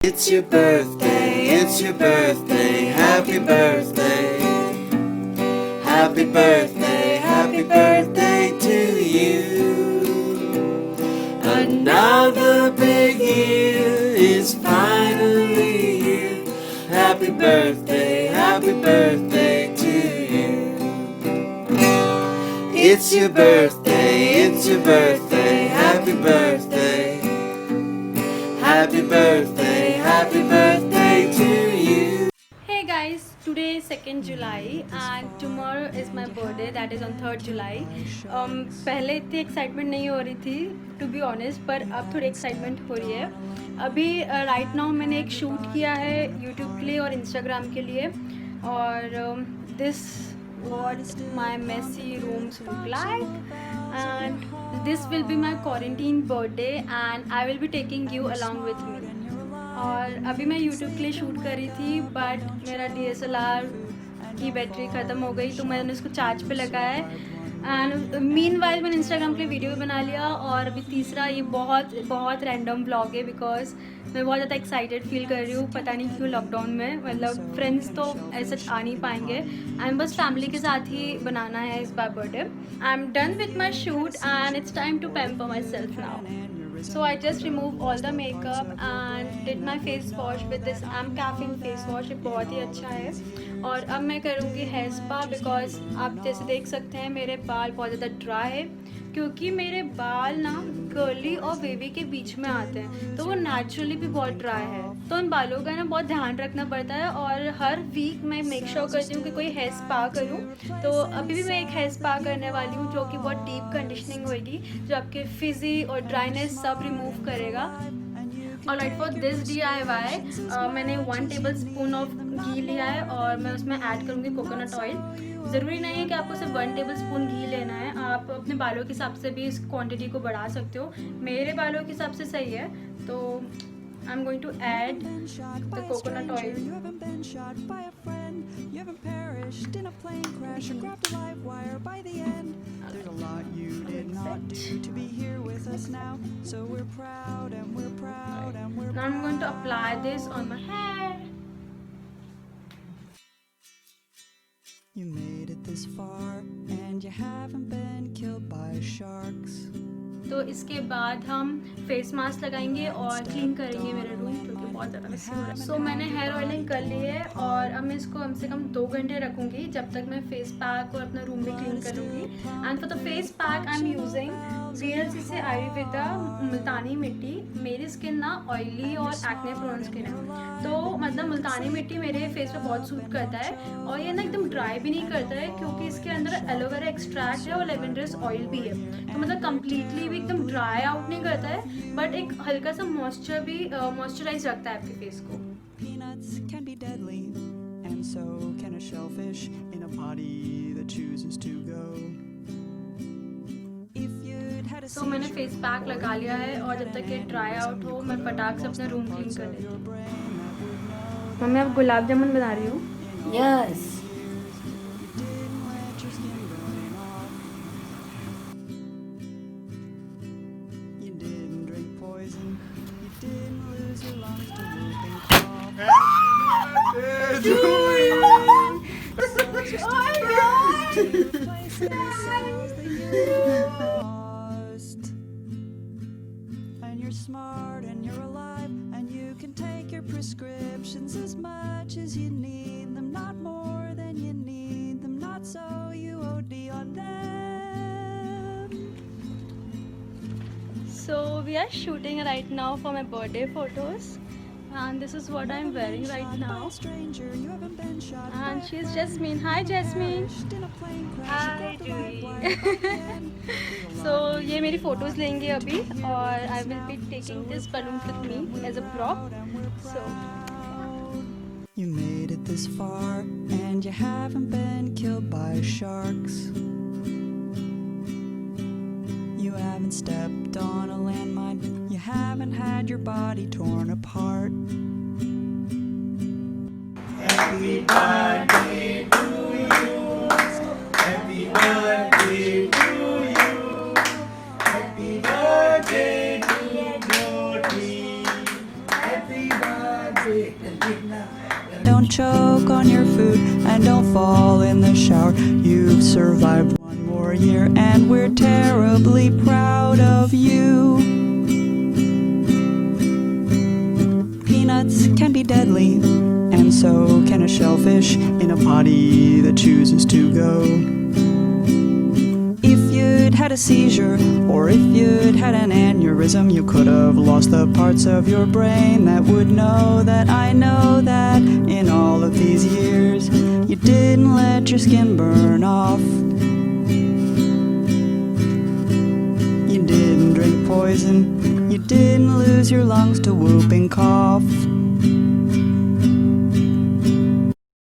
It's your birthday, it's your birthday, happy birthday. Happy birthday, happy birthday to you. Another big year is finally here. Happy birthday to you. It's your birthday, happy birthday. Happy birthday to you. Hey guys, today is 2nd July and tomorrow is my birthday, that is on 3rd July. पहले इतनी excitement नहीं हो रही थी to be honest, पर अब थोड़ी excitement हो रही है. अभी राइट नाउ मैंने एक शूट किया है यूट्यूब के लिए और इंस्टाग्राम के लिए, और this what my messy rooms look like, and this will be my quarantine birthday and I will be taking you along with me. और अभी मैं यूट्यूब के लिए शूट कर रही थी बट मेरा DSLR की बैटरी ख़त्म हो गई तो मैंने उसको चार्ज पे लगाया है. एंड मीनवाइल मैंने इंस्टाग्राम के लिए वीडियो भी बना लिया. और अभी तीसरा ये बहुत रैंडम व्लॉग है बिकॉज मैं बहुत ज़्यादा एक्साइटेड फील कर रही हूँ. पता नहीं क्यों लॉकडाउन में, मतलब फ्रेंड्स तो ऐसा आ नहीं पाएंगे एंड बस फैमिली के साथ ही बनाना है इस बार birthday. I am done with my shoot and it's time to pamper myself now. So I just removed all the makeup and did my face wash with this caffeine face wash. ये बहुत ही अच्छा है. और अब मैं करूँगी hair spa because आप जैसे देख सकते हैं मेरे बाल बहुत ज़्यादा ड्राई है क्योंकि मेरे बाल ना कर्ली और वेवी के बीच में आते हैं तो वो नेचुरली भी बहुत ड्राई है. तो उन बालों का ना बहुत ध्यान रखना पड़ता है और हर वीक मैं मेक श्योर करती हूँ कि कोई हेयर स्पा करूँ. तो अभी भी मैं एक हेयर स्पा करने वाली हूँ जो कि बहुत डीप कंडीशनिंग होगी जो आपके फिजी और ड्राइनेस सब रिमूव करेगा. और राइट फॉर दिस DIY मैंने 1 टेबल स्पून ऑफ घी लिया है और मैं उसमें ऐड करूँगी कोकोनट ऑयल. ज़रूरी नहीं है कि आपको सिर्फ 1 टेबल स्पून घी लेना है, आप अपने बालों के हिसाब से भी इस क्वांटिटी को बढ़ा सकते हो. मेरे बालों के हिसाब से सही है तो I am going to add the coconut oil. Now I'm going to apply this on my hair. You made it this far and you haven't been killed by sharks. तो इसके बाद हम फेस मास्क लगाएंगे और clean करेंगे मेरा room क्योंकि बहुत ज़्यादा मिस्सी हो रहा है. सो मैंने हेयर ऑयलिंग कर ली है और अब मैं इसको कम से कम 2 घंटे रखूँगी जब तक मैं फेस पैक और अपना रूम भी क्लीन करूँगी. And for the face pack I am using VLC से आयुर्वेदा मुल्तानी मिट्टी. मेरी स्किन ना ऑयली और एक्ने प्रोन स्किन है तो मतलब मुल्तानी मिट्टी मेरे फेस पे बहुत सूट करता है और ये ना एकदम ड्राई भी नहीं करता है क्योंकि इसके अंदर एलोवेरा एक्सट्रैक्ट है और लेवेंडरस ऑयल भी है. तो मतलब कम्प्लीटली भी एकदम ड्राई आउट नहीं करता है बट एक हल्का सा मॉइस्चर भी मॉइस्चराइज रखता है आपके फेस को. Peanuts can be deadly, and so can a shellfish in a body that chooses to go. तो मैंने फेस पैक लगा लिया है और जब तक ये ड्राई आउट हो मैं फटाक से अपना रूम क्लीन कर लेती हूँ. मम्मी अब गुलाब जामुन बना रही हूँ. Yes. You didn't drink poison. You didn't lose your lungs to whooping cough. And you're smart and you're alive and you can take your prescriptions as much as you need them, not more than you need them, not so you OD on them. So we are shooting right now for my birthday photos and this is what I'm wearing right now. And she's Jasmine. Hi Jasmine. Hi Juhi. So ये मेरी photos लेंगे अभी और I will be taking this balloon with me as a prop. So you made it this far and you haven't been killed by sharks. You haven't stepped on a landmine. You haven't had your body torn apart. Happy birthday to you. Happy birthday to you. Happy birthday to Jyoti. Happy birthday. Don't choke on your food and don't fall in the shower. You've survived one more year and we're terribly proud of you. Peanuts can be deadly, and so can a shellfish in a potty that chooses to go. If you'd had a seizure, or if you'd had an aneurysm, you could have lost the parts of your brain that would know that I know that in all of these years you didn't let your skin burn off. You didn't drink poison, you didn't lose your lungs to whooping cough.